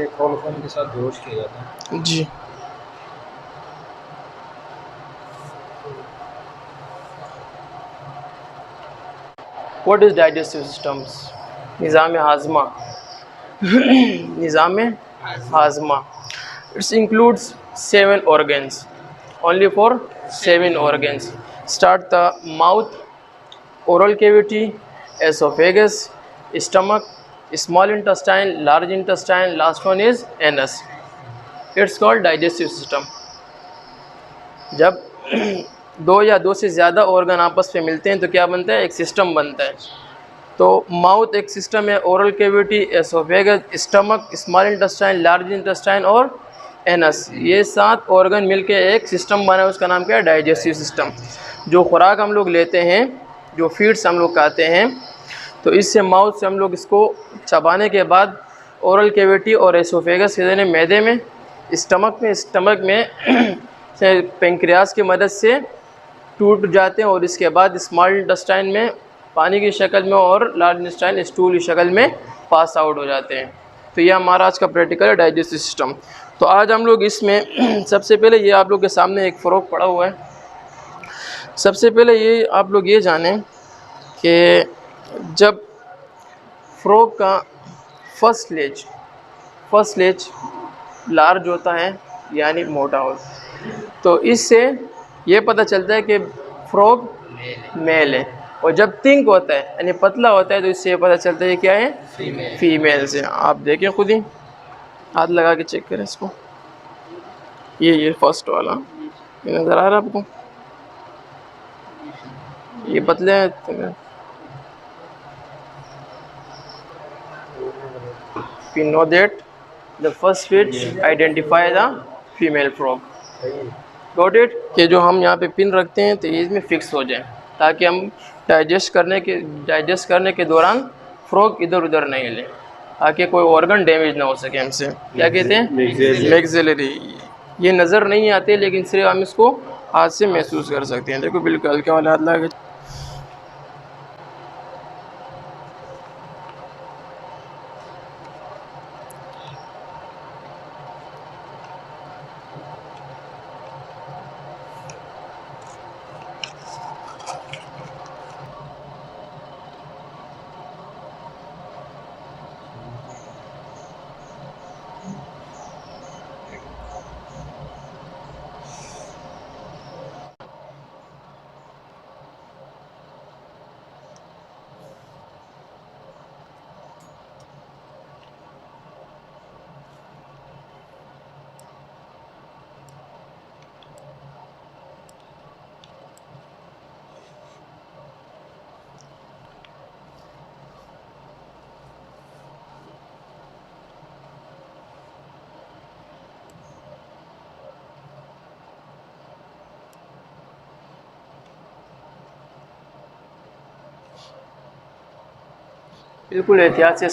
Chloroform के साथ बेहोश किया जाता है। जी। What is digestive systems? निज़ाम हाजमा। निज़ाम हाजमा, it's includes 7 organs, only for 7 organs. Start the mouth, oral cavity, esophagus, stomach, small intestine, large intestine, last one is anus. It's called digestive system. जब दो या दो से ज़्यादा ऑर्गन आपस में मिलते हैं तो क्या बनता है? एक सिस्टम बनता है। तो माउथ एक सिस्टम है, oral cavity, oesophagus, stomach, small intestine, large intestine और एनस, ये 7 ऑर्गन मिलके एक सिस्टम बना है, उसका नाम क्या है? Digestive system. जो खुराक हम लोग लेते हैं, जो फीड्स हम लोग खाते हैं, तो इससे माउथ से हम लोग इसको चबाने के बाद ओरल कैविटी और एसोफेगस के जरिए मैदे में, स्टमक में से पेंक्रियास की मदद से टूट जाते हैं और इसके बाद स्मॉल इंटेस्टाइन में पानी की शक्ल में और लार्ज इंटेस्टाइन स्टूल की शक्ल में पास आउट हो जाते हैं। तो ये हमारा आज का प्रैक्टिकल है, डाइजेस्टिव सिस्टम। तो आज हम लोग इसमें सबसे पहले ये आप लोग के सामने एक फ्रॉग पड़ा हुआ है। सबसे पहले ये आप लोग ये जानें कि जब फ्रॉग का फर्स्ट लेज लार्ज होता है यानी मोटा होता है, तो इससे ये पता चलता है कि फ्रॉग मेल है। और जब थिंक होता है यानी पतला होता है तो इससे ये पता चलता है क्या है? फीमेल से। आप देखें, खुद ही हाथ लगा के चेक करें इसको। ये फर्स्ट वाला ये नज़र आ रहा है आपको? ये पतले हैं। We know that the first fish identify the female frog. Got it? कि जो हम यहाँ पे पिन रखते हैं तो ये इसमें फिक्स हो जाए ताकि हम डाइजेस्ट करने के दौरान फ्रॉग इधर उधर नहीं हिले, ताकि कोई ऑर्गन डैमेज ना हो सके हमसे। क्या कहते हैं? मैक्सिलरी। ये नज़र नहीं आते लेकिन सिर्फ हम इसको हाथ से महसूस कर सकते हैं। देखो बिल्कुल हल्के वाले हाथ लगा के। बिल्कुल एहतियात से।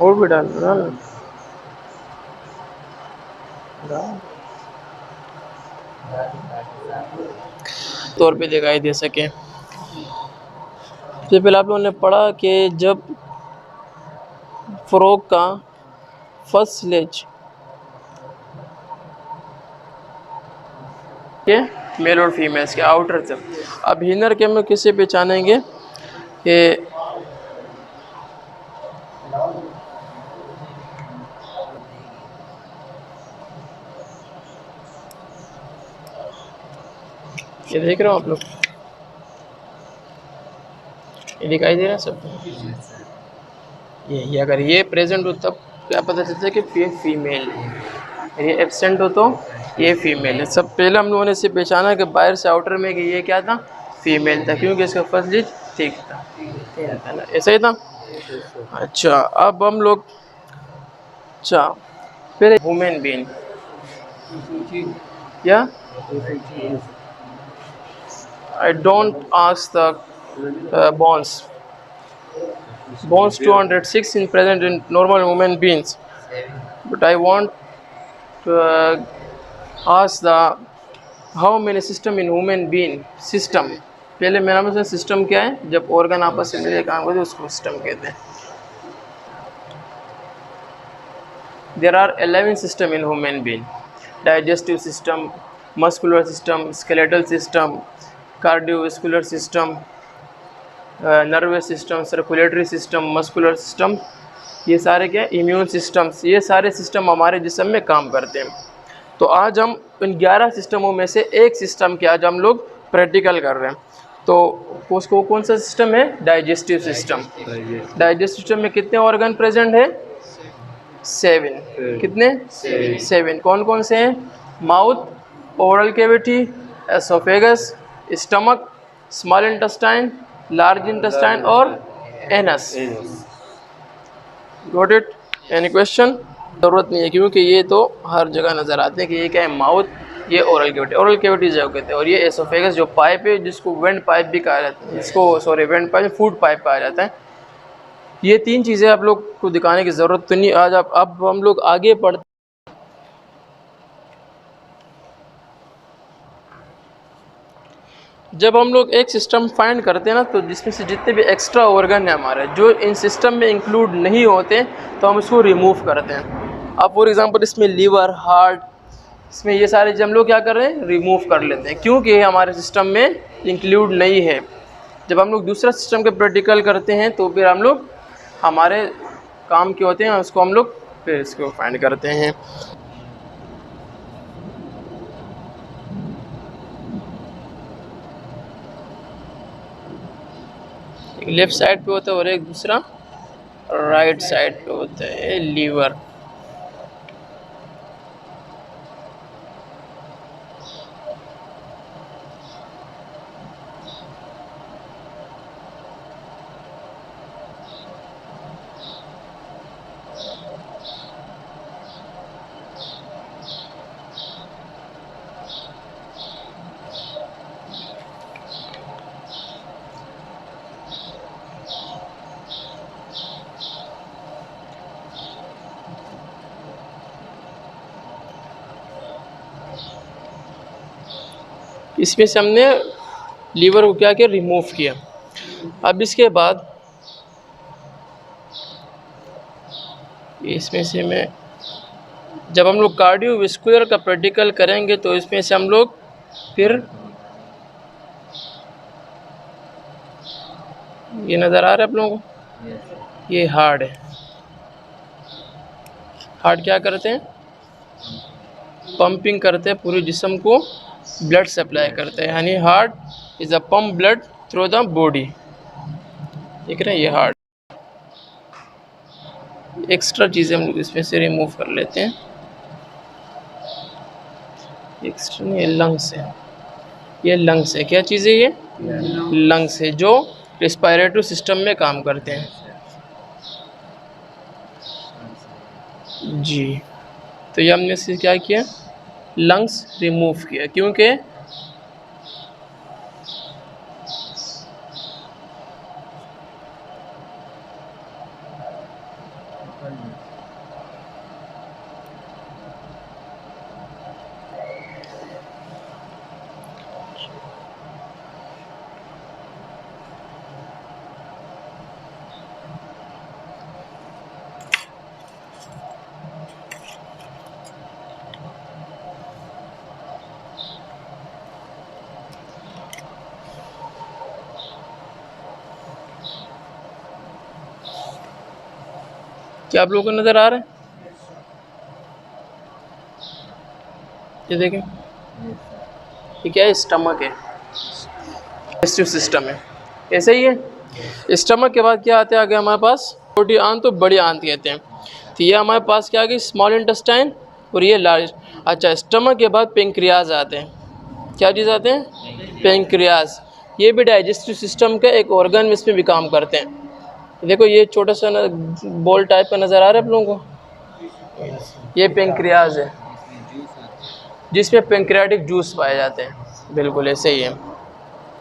और भी डाल तौर पे दिखाई दे सके। सबसे पहले आप लोगों ने पढ़ा कि जब फ्रॉग का फर्स्ट लेज के मेल और फीमेल्स के आउटर से। अब इनर के में किसे पहचानेंगे कि ये देख रहे हो आप लोग, दिखाई दे रहा है सब? ये अगर ये प्रेजेंट हो तब क्या पता चलता है कि ये फीमेल है, ये एब्सेंट हो तो ये फीमेल है। सब पहले हम लोगों ने इसे पहचाना कि बाहर से आउटर में कि ये क्या था, फीमेल था, क्योंकि इसका फर्स्ट डिजिट थिक था, है ना, ऐसा ही था। अच्छा अब हम लोग, अच्छा फिर वुमेन बीइंग या I don't ask the bones 206 in present in normal human beings, but I want to ask the how many system in human being system। पहले मेरा मतलब सिस्टम क्या है, जब ऑर्गन आपस में मिलकर काम करते हैं उसको सिस्टम कहते हैं। There are 11 system in human being: digestive system, muscular system, skeletal system, cardiovascular system, nervous system, circulatory system, muscular system, ये सारे क्या, इम्यून सिस्टम्स, ये सारे सिस्टम हमारे जिस्म में काम करते हैं। तो आज हम इन 11 सिस्टमों में से एक सिस्टम के आज हम लोग प्रैक्टिकल कर रहे हैं। तो उसको कौन सा सिस्टम है, डाइजेस्टिव सिस्टम। डाइजेस्टिव सिस्टम में कितने ऑर्गन प्रेजेंट है, 7। कितने, 7। कौन कौन से हैं, mouth, oral cavity, oesophagus, stomach, small intestine, large intestine और anus. Got it? Any question? ज़रूरत नहीं है क्योंकि ये तो हर जगह नज़र आते हैं कि ये क्या है, माउथ, ये ओरल कैविटी, ओरल कैविटी जो कहते हैं, और ये एसोफेगस जो पाइप है जिसको वेंट पाइप भी कहा जाता है, इसको sorry went pipe, food pipe कहा जाता है। ये 3 चीज़ें आप लोग को दिखाने की ज़रूरत तो नहीं आज। अब हम लोग आगे बढ़ते, जब हम लोग एक सिस्टम फाइंड करते हैं ना, तो जिसमें से जितने भी एक्स्ट्रा ऑर्गन है हमारे जो इन सिस्टम में इंक्लूड नहीं होते तो हम इसको रिमूव करते हैं। अब फॉर एग्जांपल इसमें लीवर, हार्ट, इसमें ये सारे चीज़ हम लोग क्या कर रहे हैं, रिमूव कर लेते हैं, क्योंकि ये हमारे सिस्टम में इंक्लूड नहीं है। जब हम लोग दूसरा सिस्टम के प्रैक्टिकल करते हैं तो फिर हम लोग हमारे काम के होते हैं, उसको हम लोग फिर इसको फाइंड करते हैं। एक लेफ़्ट साइड पे होता है और एक दूसरा राइट साइड पे होता है लीवर। इसमें से हमने लीवर को क्या किया, रिमूव किया। अब इसके बाद इसमें से मैं, जब हम लोग कार्डियोवैस्कुलर का प्रैक्टिकल करेंगे तो इसमें से हम लोग फिर, ये नज़र आ रहा है आप लोगों को, ये हार्ट है। हार्ट क्या करते हैं, पंपिंग करते हैं, पूरे जिस्म को ब्लड सप्लाई करते हैं, यानी heart is a pump blood through the body. देख रहे हैं, ये हार्ट। एक्स्ट्रा चीज़ें हम लोग इसमें से रिमूव कर लेते हैं। एक्स्ट्रा नहीं, लंग्स है, ये लंग्स है। क्या चीज़ है ये, लंग्स है, जो रेस्पिरेटरी सिस्टम में काम करते हैं जी। तो ये हमने इससे क्या किया, लंग्स रिमूव किया, क्योंकि क्या आप लोगों को नज़र आ रहा है, ये देखें, ये क्या है, स्टमक है, डाइजेस्टिव सिस्टम है, ऐसे ही है। स्टमक के बाद क्या आते हैं आगे हमारे पास, छोटी आंत तो बड़ी आंत कहते हैं। तो ये हमारे पास क्या आ गई, स्मॉल इंटेस्टाइन और ये लार्ज। अच्छा, स्टमक के बाद पेंक्रियाज आते हैं। क्या चीज़ आते हैं, पेंक्रियाज। ये भी डाइजेस्टिव सिस्टम का एक ऑर्गन में इसमें भी काम करते हैं। देखो ये छोटा सा बॉल टाइप का नज़र आ रहा है आप लोगों को, ये पेंक्रियाज है जिसमें पेंक्रियाटिक जूस पाए जाते हैं, बिल्कुल ऐसे ही है।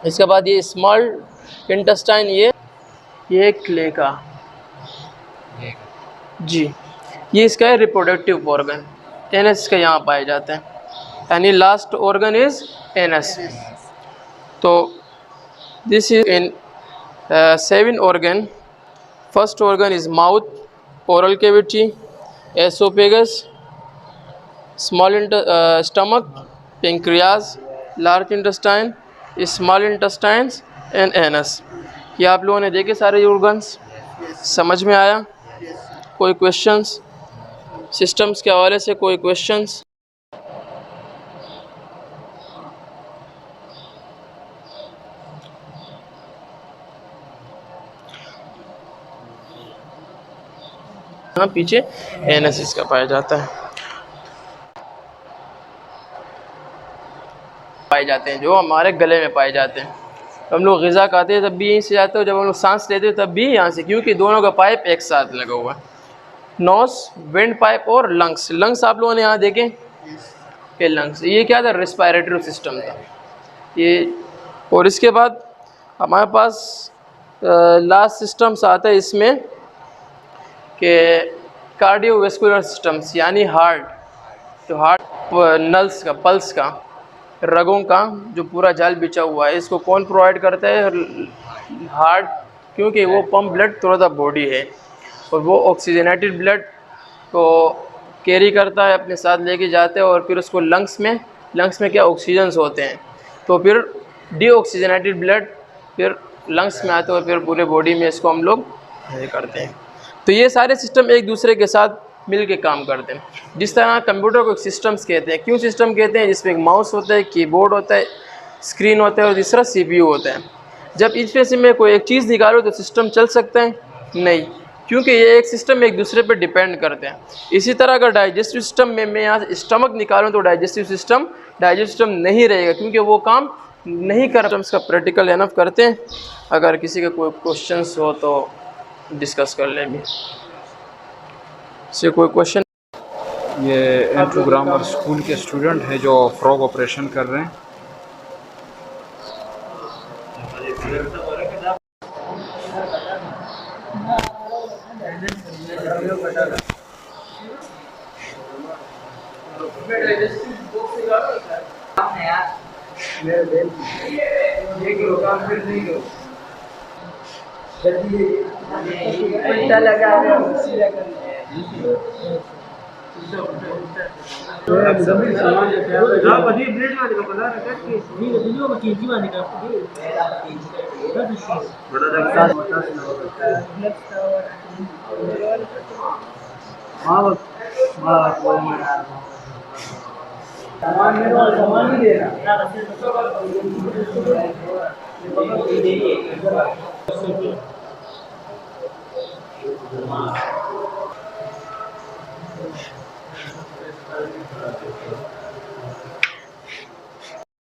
इसके बाद ये स्मॉल इंटेस्टाइन, ये क्ले का जी, ये इसका है रिप्रोडक्टिव ऑर्गन, एनएस का यहाँ पाए जाते हैं। यानी लास्ट ऑर्गन इज एनएस। तो this is in 7 organ. First organ is mouth, oral cavity, esophagus, stomach, pancreas, large intestine, small intestines and anus। ये आप लोगों ने देखे सारे organs, समझ में आया? कोई क्वेश्चंस सिस्टम्स के हवाले से, कोई क्वेश्चंस? हाँ, पीछे एनएस का पाया जाता है, पाए जाते हैं जो हमारे गले में पाए जाते हैं। हम लोग ग़िज़ा खाते हैं तब भी यहीं से जाते हैं, जब हम लोग सांस लेते हैं तब भी यहाँ से, क्योंकि दोनों का पाइप एक साथ लगा हुआ है। नोस, विंड पाइप और लंग्स। लंग्स आप लोगों ने यहाँ देखे, ये लंग्स, ये क्या था, रेस्पिरेटरी सिस्टम था ये। और इसके बाद हमारे पास लास्ट सिस्टम्स आता है इसमें कि कार्डियोवैस्कुलर सिस्टम्स, यानी हार्ट, जो हार्ट नल्स का, पल्स का, रगों का जो पूरा जाल बिछा हुआ है, इसको कौन प्रोवाइड करता है, हार्ट, क्योंकि वो pump blood through the body है और वो ऑक्सीजनेटेड ब्लड को कैरी करता है, अपने साथ लेके जाते हैं और फिर उसको लंग्स में क्या ऑक्सीजन्स होते हैं, तो फिर डीऑक्सीजनेटेड ब्लड फिर लंग्स में आते हैं और फिर पूरे बॉडी में इसको हम लोग करते हैं। तो ये सारे सिस्टम एक दूसरे के साथ मिल के काम करते हैं। जिस तरह कंप्यूटर को सिस्टम्स कहते हैं, क्यों सिस्टम कहते हैं, जिसमें एक माउस होता है, कीबोर्ड होता है, स्क्रीन होता है और तीसरा सीपीयू होता है। जब इसमें से मैं कोई एक चीज़ निकालो तो सिस्टम चल सकता है नहीं, क्योंकि ये एक सिस्टम एक दूसरे पर डिपेंड करते हैं। इसी तरह अगर डाइजेस्टिव सिस्टम में मैं यहाँ स्टमक निकालूँ तो डाइजेस्टिव सिस्टम नहीं रहेगा, क्योंकि वो काम नहीं कर। इसका प्रैक्टिकल एनफ करते हैं, अगर किसी का कोई क्वेश्चंस हो तो डिस्कस कर लें। भी से कोई क्वेश्चन? ये एंड्रू ग्रामर स्कूल के स्टूडेंट हैं जो फ्रॉग ऑपरेशन कर रहे हैं। उल्टा लगा रहे हो, सीधा कर सामान ही देना।